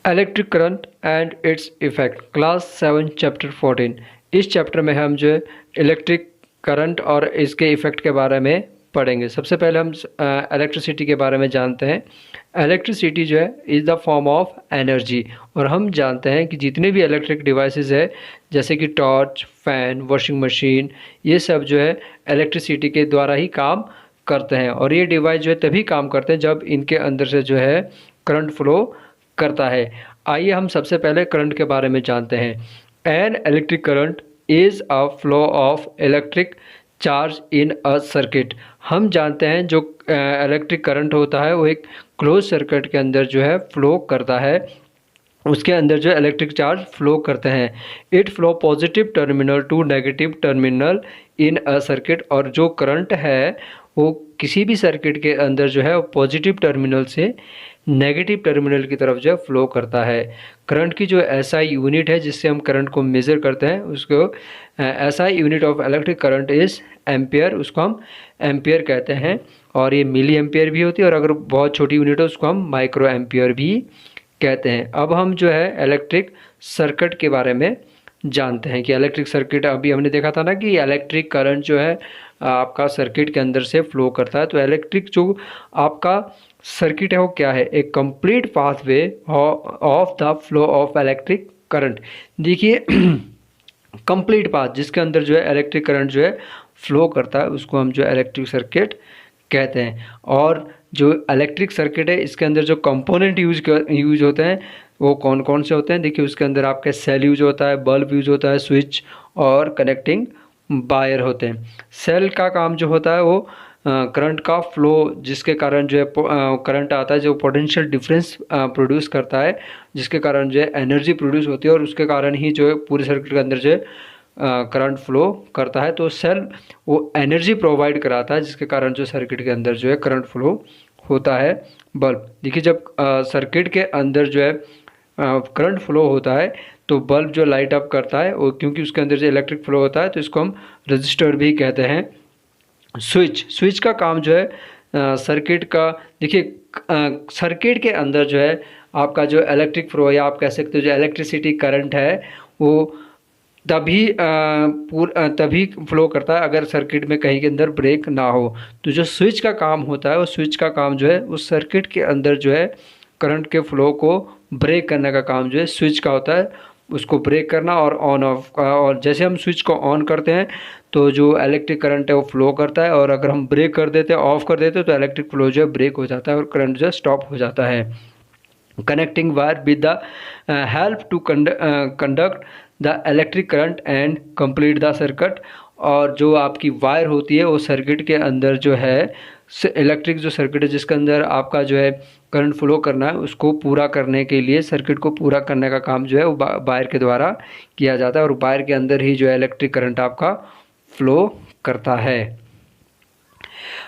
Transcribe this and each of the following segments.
Electric current and it's effect, class 7 chapter 14। इस chapter में हम जो है इलेक्ट्रिक करंट और इसके इफ़ेक्ट के बारे में पढ़ेंगे। सबसे पहले हम इलेक्ट्रिसिटी के बारे में जानते हैं। इलेक्ट्रिसिटी जो है is the form of energy, और हम जानते हैं कि जितने भी इलेक्ट्रिक डिवाइसेस है जैसे कि टॉर्च, फैन, वॉशिंग मशीन, ये सब जो है इलेक्ट्रिसिटी के द्वारा ही काम करते हैं। और ये डिवाइस जो है तभी काम करते हैं जब इनके अंदर से जो है करंट फ्लो करता है। आइए हम सबसे पहले करंट के बारे में जानते हैं। N electric current is a flow of electric charge in a circuit. हम जानते हैं जो इलेक्ट्रिक करंट होता है वो एक क्लोज सर्किट के अंदर जो है फ्लो करता है, उसके अंदर जो इलेक्ट्रिक चार्ज फ्लो करते हैं। It flow positive terminal to negative terminal in a circuit. और जो करंट है वो किसी भी सर्किट के अंदर जो है वो पॉजिटिव टर्मिनल से नेगेटिव टर्मिनल की तरफ जो है फ्लो करता है। करंट की जो एसआई यूनिट है जिससे हम करंट को मेज़र करते हैं उसको SI unit of electric current is ampere, उसको हम एम्पियर कहते हैं। और ये मिली एम्पियर भी होती है, और अगर बहुत छोटी यूनिट हो उसको हम माइक्रो एम्पियर भी कहते हैं। अब हम जो है इलेक्ट्रिक सर्किट के बारे में जानते हैं कि इलेक्ट्रिक सर्किट, अभी हमने देखा था ना कि इलेक्ट्रिक करंट जो है आपका सर्किट के अंदर से फ्लो करता है। तो इलेक्ट्रिक जो आपका सर्किट है वो क्या है? एक complete pathway of the flow of electric current. देखिए कंप्लीट पाथ जिसके अंदर जो है इलेक्ट्रिक करंट जो है फ्लो करता है उसको हम जो है इलेक्ट्रिक सर्किट कहते हैं। और जो इलेक्ट्रिक सर्किट है इसके अंदर जो कंपोनेंट यूज होते हैं वो कौन कौन से होते हैं? देखिए उसके अंदर आपके सेल यूज होता है, बल्ब यूज होता है, स्विच और कनेक्टिंग वायर होते हैं। सेल का काम जो होता है वो करंट का फ्लो जिसके कारण जो है करंट आता है, जो पोटेंशियल डिफरेंस प्रोड्यूस करता है, जिसके कारण जो है एनर्जी प्रोड्यूस होती है और उसके कारण ही जो है पूरे सर्किट के अंदर जो है करंट फ्लो करता है। तो सेल वो एनर्जी प्रोवाइड कराता है जिसके कारण जो सर्किट के अंदर जो है करंट फ्लो होता है। बल्ब, देखिए जब सर्किट के अंदर जो है करंट फ्लो होता है तो बल्ब जो लाइट अप करता है वो, क्योंकि उसके अंदर जो इलेक्ट्रिक फ्लो होता है तो इसको हम रजिस्टर भी कहते हैं। स्विच का काम जो है सर्किट का, देखिए सर्किट के अंदर जो है आपका जो इलेक्ट्रिक फ्लो या आप कह सकते हो जो इलेक्ट्रिसिटी करंट है वो तभी फ्लो करता है अगर सर्किट में कहीं के अंदर ब्रेक ना हो। तो जो स्विच का काम होता है वो स्विच का काम जो है उस सर्किट के अंदर जो है करंट के फ्लो को ब्रेक करने का काम जो है स्विच का होता है, उसको ब्रेक करना और ऑन ऑफ का। और जैसे हम स्विच को ऑन करते हैं तो जो इलेक्ट्रिक करंट है वो फ्लो करता है, और अगर हम ब्रेक कर देते हैं, ऑफ कर देते हैं तो इलेक्ट्रिक फ्लो जो है ब्रेक हो जाता है और करंट जो है स्टॉप हो जाता है। Connecting wire with the help to conduct the electric current and complete the circuit. और जो आपकी वायर होती है वो सर्किट के अंदर जो है इलेक्ट्रिक जो सर्किट है जिसके अंदर आपका जो है करंट फ्लो करना है उसको पूरा करने के लिए, सर्किट को पूरा करने का काम जो है वो वायर के द्वारा किया जाता है, और वायर के अंदर ही जो है इलेक्ट्रिक करंट आपका फ्लो करता है।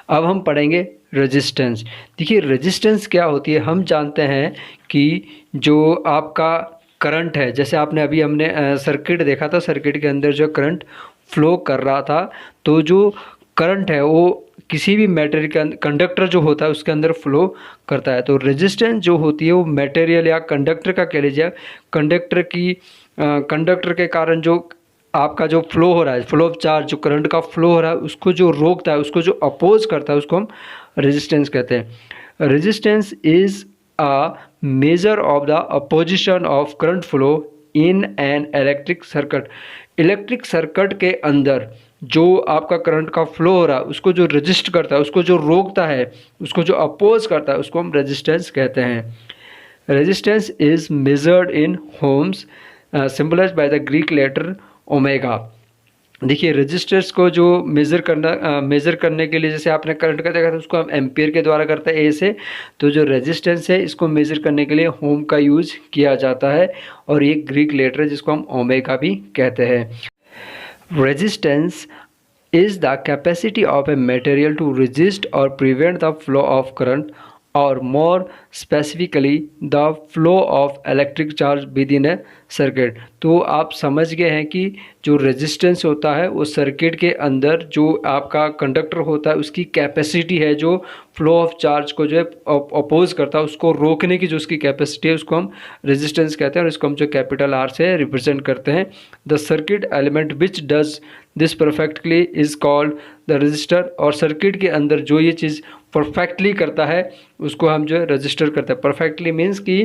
अब हम पढ़ेंगे रेजिस्टेंस। देखिए रेजिस्टेंस क्या होती है? हम जानते हैं कि जो आपका करंट है, जैसे आपने अभी हमने सर्किट देखा था, सर्किट के अंदर जो करंट फ्लो कर रहा था, तो जो करंट है वो किसी भी मटेरियल के कंडक्टर जो होता है उसके अंदर फ्लो करता है। तो रेजिस्टेंस जो होती है वो मटेरियल या कंडक्टर का कह लीजिए, कंडक्टर के कारण जो आपका जो फ्लो हो रहा है, फ्लो ऑफ चार्ज, जो करंट का फ्लो हो रहा है उसको जो रोकता है, उसको जो अपोज करता है उसको हम रेजिस्टेंस कहते हैं। Resistance is a measure of the opposition of current flow in an electric circuit. Electric circuit के अंदर जो आपका करंट का फ्लो हो रहा है उसको जो रेजिस्ट करता है, उसको जो रोकता है, उसको जो अपोज करता है उसको हम रेजिस्टेंस कहते हैं। Resistance is measured in ohms symbolised by the Greek letter omega. देखिए रेजिस्टर्स को जो मेज़र करने के लिए, जैसे आपने करंट का देखा था उसको हम एम्पियर के द्वारा करते हैं ए से, तो जो रेजिस्टेंस है इसको मेज़र करने के लिए होम का यूज़ किया जाता है, और ये ग्रीक लेटर है जिसको हम ओमेगा भी कहते हैं। Resistance is the capacity of a material to resist or prevent the flow of current और more specifically the flow of electric charge with in a circuit. तो आप समझ गए हैं कि जो रेजिस्टेंस होता है वो सर्किट के अंदर जो आपका कंडक्टर होता है उसकी कैपेसिटी है, जो फ्लो ऑफ चार्ज को जो है अपोज करता है, उसको रोकने की जो उसकी कैपेसिटी है उसको हम रेजिस्टेंस कहते हैं, और इसको हम जो कैपिटल आर से रिप्रेजेंट करते हैं। The circuit element which does this perfectly is called the register. और सर्किट के अंदर जो ये चीज़ परफेक्टली करता है उसको हम जो है रजिस्टर करते हैं। परफेक्टली मीन्स कि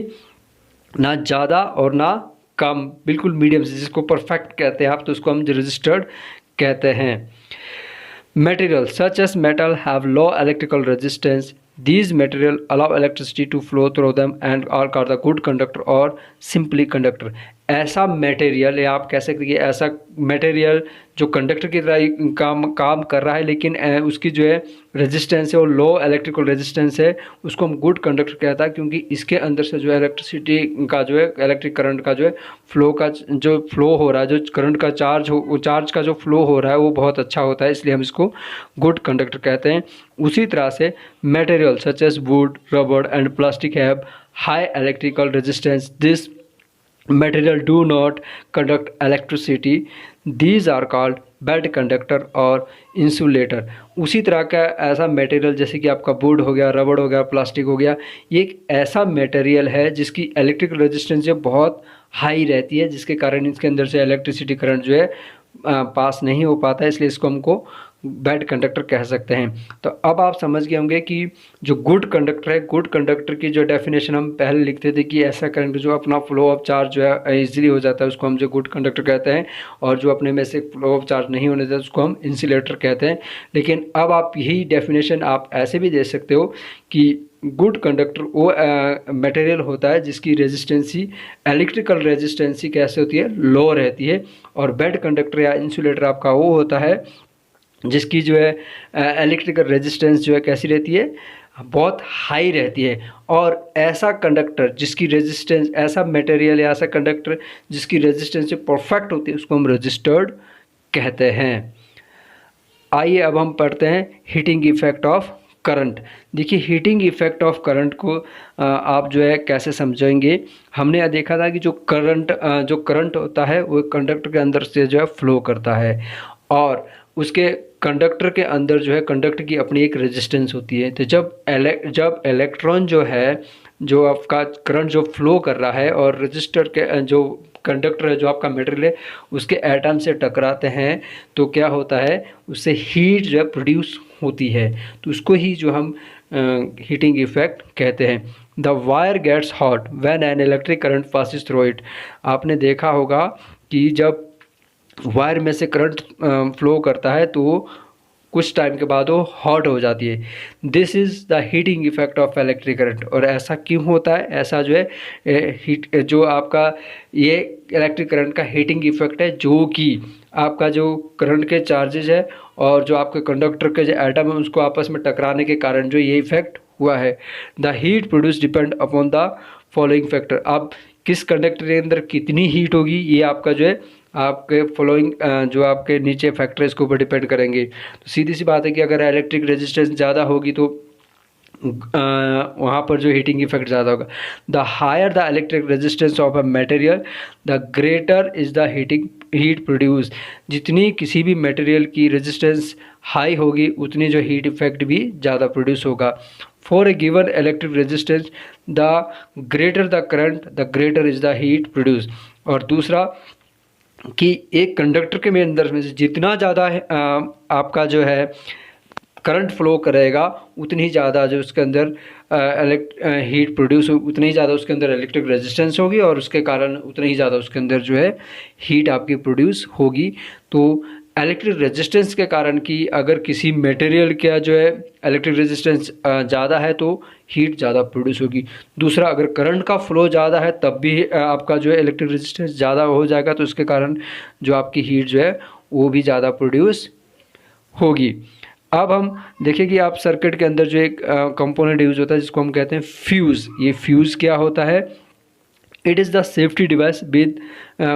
ना ज़्यादा और ना कम, बिल्कुल मीडियम से, जिसको परफेक्ट कहते हैं आप, तो उसको हम रजिस्टर्ड कहते हैं। Material such as metal have low electrical resistance, these material allow electricity to flow through them and are called the good conductor or simply conductor। ऐसा मटेरियल, या आप कह सकते हैं कि ऐसा मटेरियल जो कंडक्टर की तरह काम कर रहा है, लेकिन उसकी जो है रेजिस्टेंस है वो लो इलेक्ट्रिकल रेजिस्टेंस है, उसको हम गुड कंडक्टर कहता है, क्योंकि इसके अंदर से जो है इलेक्ट्रिसिटी का जो है इलेक्ट्रिक करंट का जो है फ्लो हो रहा है, जो करंट का चार्ज का जो फ्लो हो रहा है वो बहुत अच्छा होता है, इसलिए हम इसको गुड कंडक्टर कहते हैं। उसी तरह से material such as wood, rubber and plastic have high electrical resistance, this material do not conduct electricity, these are called bad conductor और insulator। उसी तरह का ऐसा मटेरियल जैसे कि आपका वुड हो गया, रबड़ हो गया, प्लास्टिक हो गया, ये एक ऐसा मटेरियल है जिसकी इलेक्ट्रिकल रेजिस्टेंस जो बहुत हाई रहती है, जिसके कारण इसके अंदर से इलेक्ट्रिसिटी करंट जो है पास नहीं हो पाता है, इसलिए इसको हमको बैड कंडक्टर कह सकते हैं। तो अब आप समझ गए होंगे कि जो गुड कंडक्टर है, गुड कंडक्टर की जो डेफिनेशन हम पहले लिखते थे कि ऐसा करंट जो अपना फ्लो ऑफ चार्ज जो है इजीली हो जाता है उसको हम जो गुड कंडक्टर कहते हैं, और जो अपने में से फ्लो ऑफ चार्ज नहीं होने देता उसको हम इंसुलेटर कहते हैं। लेकिन अब आप यही डेफिनेशन आप ऐसे भी दे सकते हो कि गुड कंडक्टर वो मटेरियल होता है जिसकी रेजिस्टेंसी, इलेक्ट्रिकल रेजिस्टेंसी कैसे होती है, लो रहती है, और बैड कंडक्टर या इंसुलेटर आपका वो होता है जिसकी जो है इलेक्ट्रिकल रेजिस्टेंस जो है कैसी रहती है, बहुत हाई रहती है। और ऐसा कंडक्टर जिसकी रेजिस्टेंस, ऐसा मटेरियल या ऐसा कंडक्टर जिसकी रेजिस्टेंस परफेक्ट होती है उसको हम रजिस्टर्ड कहते हैं। आइए अब हम पढ़ते हैं हीटिंग इफेक्ट ऑफ करंट। देखिए हीटिंग इफेक्ट ऑफ करंट को आप जो है कैसे समझेंगे। हमने देखा था कि जो करंट होता है वो कंडक्टर के अंदर से जो है फ्लो करता है, और उसके कंडक्टर के अंदर जो है कंडक्टर की अपनी एक रेजिस्टेंस होती है। तो जब इलेक्ट्रॉन जो है, जो आपका करंट जो फ्लो कर रहा है और रजिस्टर के जो कंडक्टर है, जो आपका मटेरियल है, उसके एटम से टकराते हैं, तो क्या होता है, उससे हीट जो है प्रोड्यूस होती है, तो उसको ही जो हम हीटिंग इफेक्ट कहते हैं। The wire gets hot when an electric current passes through it. आपने देखा होगा कि जब वायर में से करंट फ्लो करता है तो कुछ टाइम के बाद वो हॉट हो जाती है। This is the heating effect of electric current. और ऐसा क्यों होता है, ऐसा जो है हीट जो आपका ये इलेक्ट्रिक करंट का हीटिंग इफेक्ट है, जो कि आपका जो करंट के चार्जेज है और जो आपके कंडक्टर के जो एटम है उसको आपस में टकराने के कारण जो ये इफेक्ट हुआ है। The heat produce depend upon the following factor. अब किस कंडक्टर के अंदर कितनी हीट होगी ये आपका जो है आपके फॉलोइंग जो आपके नीचे फैक्टर इसके ऊपर डिपेंड करेंगे। तो सीधी सी बात है कि अगर इलेक्ट्रिक रेजिस्टेंस ज़्यादा होगी तो वहाँ पर जो हीटिंग इफेक्ट ज़्यादा होगा। The higher the electric resistance of a material the greater is the heat produce. जितनी किसी भी मटेरियल की रेजिस्टेंस हाई होगी उतनी जो हीट इफेक्ट भी ज़्यादा प्रोड्यूस होगा। For a given electric resistance the greater the current the greater is the heat produce. और दूसरा कि एक कंडक्टर के में अंदर में से जितना ज़्यादा आपका जो है करंट फ्लो करेगा उतनी ज़्यादा जो उसके अंदर हीट प्रोड्यूस हो, उतनी ही ज़्यादा उसके अंदर इलेक्ट्रिक रेजिस्टेंस होगी, और उसके कारण उतनी ही ज़्यादा उसके अंदर जो है हीट आपकी प्रोड्यूस होगी। तो इलेक्ट्रिक रेजिस्टेंस के कारण कि अगर किसी मटेरियल का जो है इलेक्ट्रिक रेजिस्टेंस ज़्यादा है तो हीट ज़्यादा प्रोड्यूस होगी। दूसरा, अगर करंट का फ्लो ज़्यादा है तब भी आपका जो है इलेक्ट्रिक रेजिस्टेंस ज़्यादा हो जाएगा, तो उसके कारण जो आपकी हीट जो है वो भी ज़्यादा प्रोड्यूस होगी। अब हम देखें कि आप सर्किट के अंदर जो एक कंपोनेंट यूज़ होता है जिसको हम कहते हैं फ्यूज़। ये फ्यूज़ क्या होता है, it is the safety device with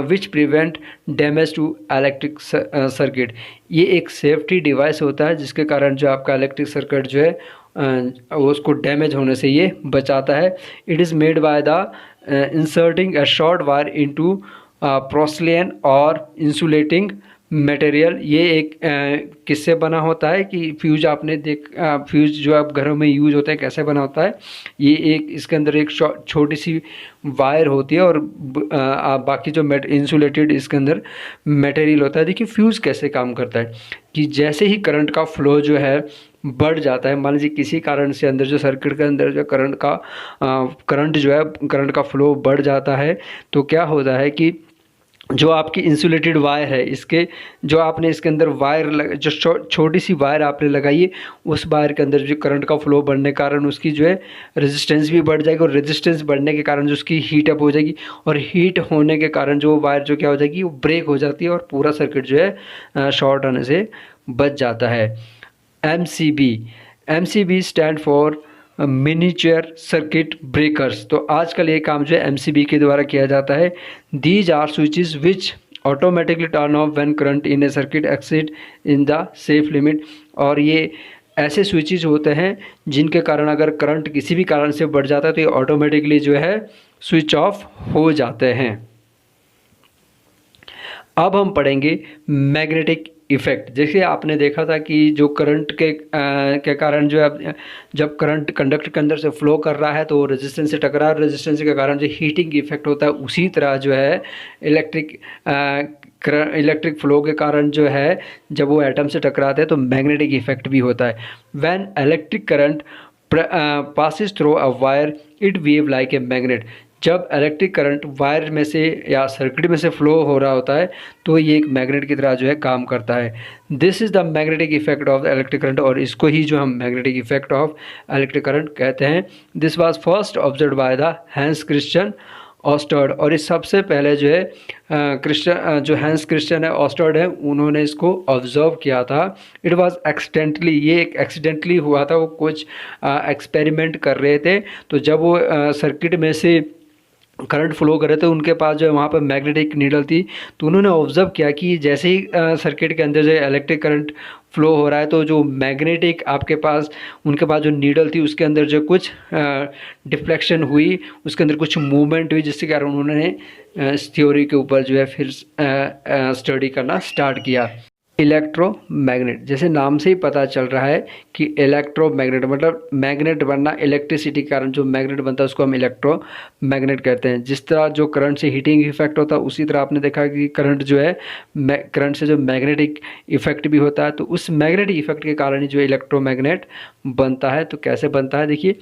which prevent damage to electric circuit. ये एक सेफ्टी डिवाइस होता है जिसके कारण जो आपका इलेक्ट्रिक सर्किट जो है वो उसको डैमेज होने से ये बचाता है। It is made by the inserting a short wire into porcelain और इंसुलेटिंग मटेरियल। ये एक किससे बना होता है कि फ्यूज आपने फ्यूज जो आप घरों में यूज होते हैं कैसे बना होता है। ये एक इसके अंदर एक छोटी सी वायर होती है और बाकी जो इंसुलेटेड इसके अंदर मटेरियल होता है। देखिए फ्यूज़ कैसे काम करता है कि जैसे ही करंट का फ्लो जो है बढ़ जाता है, मान लीजिए किसी कारण से अंदर जो सर्किट के अंदर जो करंट का फ्लो बढ़ जाता है, तो क्या होता है कि जो आपकी इंसुलेटेड वायर है, इसके जो आपने इसके अंदर वायर जो छोटी सी वायर आपने लगाई है, उस वायर के अंदर जो करंट का फ्लो बढ़ने के कारण उसकी जो है रेजिस्टेंस भी बढ़ जाएगी और रेजिस्टेंस बढ़ने के कारण जो उसकी हीट अप हो जाएगी और हीट होने के कारण जो वायर जो क्या हो जाएगी वो ब्रेक हो जाती है और पूरा सर्किट जो है शॉर्ट होने से बच जाता है। M C B stand for miniature circuit breakers. तो आजकल ये काम जो है एमसीबी के द्वारा किया जाता है। These are switches which automatically turn off when current in a circuit exceed in the safe limit. और ये ऐसे स्विचेस होते हैं जिनके कारण अगर करंट किसी भी कारण से बढ़ जाता है तो ये ऑटोमेटिकली जो है स्विच ऑफ हो जाते हैं। अब हम पढ़ेंगे मैग्नेटिक इफ़ेक्ट। जैसे आपने देखा था कि जो करंट के कारण जो है जब करंट कंडक्टर के अंदर से फ्लो कर रहा है तो रेजिस्टेंस से टकरा, रेजिस्टेंस के कारण जो हीटिंग इफेक्ट होता है, उसी तरह जो है इलेक्ट्रिक फ्लो के कारण जो है जब वो एटम से टकराते हैं तो मैग्नेटिक इफेक्ट भी होता है। When electric current passes through a wire it wave like a magnet। जब इलेक्ट्रिक करंट वायर में से या सर्किट में से फ्लो हो रहा होता है तो ये एक मैग्नेट की तरह जो है काम करता है। This is the magnetic effect of the electric current, और इसको ही जो हम magnetic effect of electric current कहते हैं। This was first observe by the Hans Christian ऑस्टर्ड। और इस सबसे पहले जो है जो हैंस क्रिश्चियन है ऑस्टर्ड है, उन्होंने इसको ऑब्जर्व किया था। इट वाज एक्सीडेंटली, ये एक एक्सीडेंटली हुआ था। वो कुछ एक्सपेरिमेंट कर रहे थे, तो जब वो सर्किट में से करंट फ्लो कर रहे थे, उनके पास जो है वहाँ पर मैग्नेटिक नीडल थी, तो उन्होंने ऑब्जर्व किया कि जैसे ही सर्किट के अंदर जो इलेक्ट्रिक करंट फ्लो हो रहा है तो जो मैग्नेटिक आपके पास उनके पास जो नीडल थी उसके अंदर जो कुछ डिफ्लेक्शन हुई, उसके अंदर कुछ मूवमेंट हुई, जिसके कारण उन्होंने इस थ्योरी के ऊपर जो है फिर स्टडी करना स्टार्ट किया। इलेक्ट्रोमैग्नेट, जैसे नाम से ही पता चल रहा है कि इलेक्ट्रोमैग्नेट मतलब मैग्नेट बनना, इलेक्ट्रिसिटी के कारण जो मैग्नेट बनता है उसको हम इलेक्ट्रोमैग्नेट कहते हैं। जिस तरह जो करंट से हीटिंग इफेक्ट होता है, उसी तरह आपने देखा कि करंट जो है करंट से जो मैग्नेटिक इफेक्ट भी होता है, तो उस मैग्नेटिक इफेक्ट के कारण ही जो इलेक्ट्रोमैग्नेट बनता है। तो कैसे बनता है देखिए,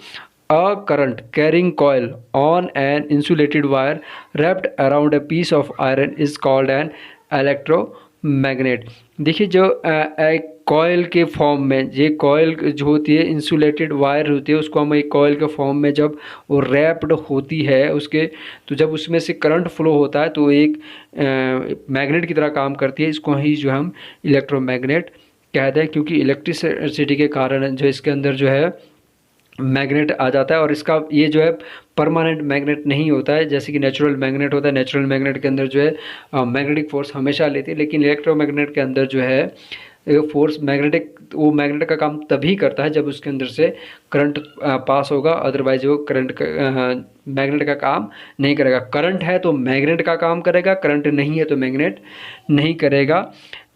A current carrying coil on an insulated wire wrapped around a piece of iron is called an electromagnet। देखिए जो एक कॉयल के फॉर्म में, ये कॉयल जो होती है इंसुलेटेड वायर होती है, उसको हम एक कॉयल के फॉर्म में जब वो रैप्ड होती है उसके, तो जब उसमें से करंट फ्लो होता है तो एक मैग्नेट की तरह काम करती है। इसको ही जो हम इलेक्ट्रोमैग्नेट कहते हैं, क्योंकि इलेक्ट्रिसिटी के कारण जो इसके अंदर जो है मैग्नेट आ जाता है। और इसका ये जो है परमानेंट मैग्नेट नहीं होता है जैसे कि नेचुरल मैग्नेट होता है। नेचुरल मैग्नेट के अंदर जो है मैग्नेटिक फोर्स हमेशा लेती है, लेकिन इलेक्ट्रोमैग्नेट के अंदर जो है फोर्स वो मैग्नेट का काम तभी करता है जब उसके अंदर से करंट पास होगा, अदरवाइज वो मैग्नेट का काम नहीं करेगा। करंट है तो मैग्नेट का काम करेगा, करंट नहीं है तो मैग्नेट नहीं करेगा।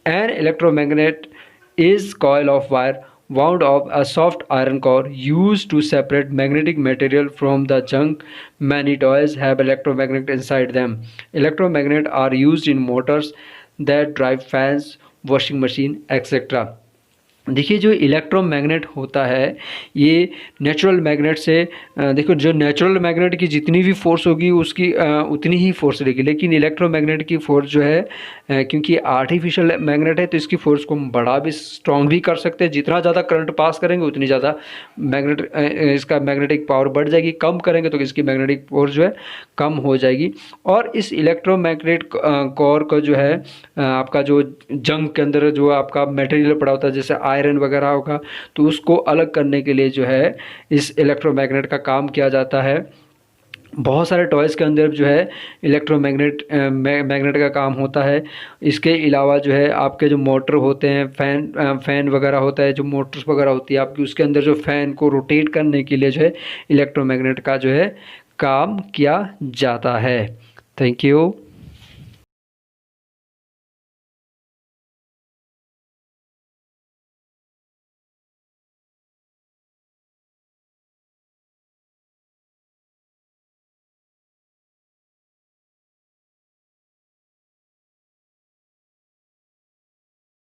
An electromagnet is coil of wire wound of a soft iron core used to separate magnetic material from the junk. Many toys have electromagnet inside them. Electromagnets are used in motors that drive fans, washing machine, etc. देखिए जो electromagnet होता है ये natural magnet से देखो, जो natural magnet की जितनी भी फोर्स होगी उसकी उतनी ही फोर्स रहेगी, लेकिन इलेक्ट्रोमैग्नेट की फोर्स जो है क्योंकि आर्टिफिशियल मैग्नेट है तो इसकी फोर्स को हम बड़ा भी स्ट्रॉन्ग भी कर सकते हैं। जितना ज़्यादा करंट पास करेंगे उतनी ज़्यादा इसका मैग्नेटिक पावर बढ़ जाएगी, कम करेंगे तो इसकी मैग्नेटिक फोर्स जो है कम हो जाएगी। और इस इलेक्ट्रोमैग्नेट कोर का जो है आपका जो जंग के अंदर जो आपका मटेरियल पड़ा होता है जैसे आयरन वगैरह होगा, तो उसको अलग करने के लिए जो है इस इलेक्ट्रोमैग्नेट का काम किया जाता है। बहुत सारे टॉयज़ के अंदर जो है मैग्नेट का काम होता है। इसके अलावा जो है आपके जो मोटर होते हैं, फ़ैन वगैरह होता है, जो मोटर्स वगैरह होती है आपकी, उसके अंदर जो फ़ैन को रोटेट करने के लिए जो है इलेक्ट्रोमैग्नेट का जो है काम किया जाता है। Thank you.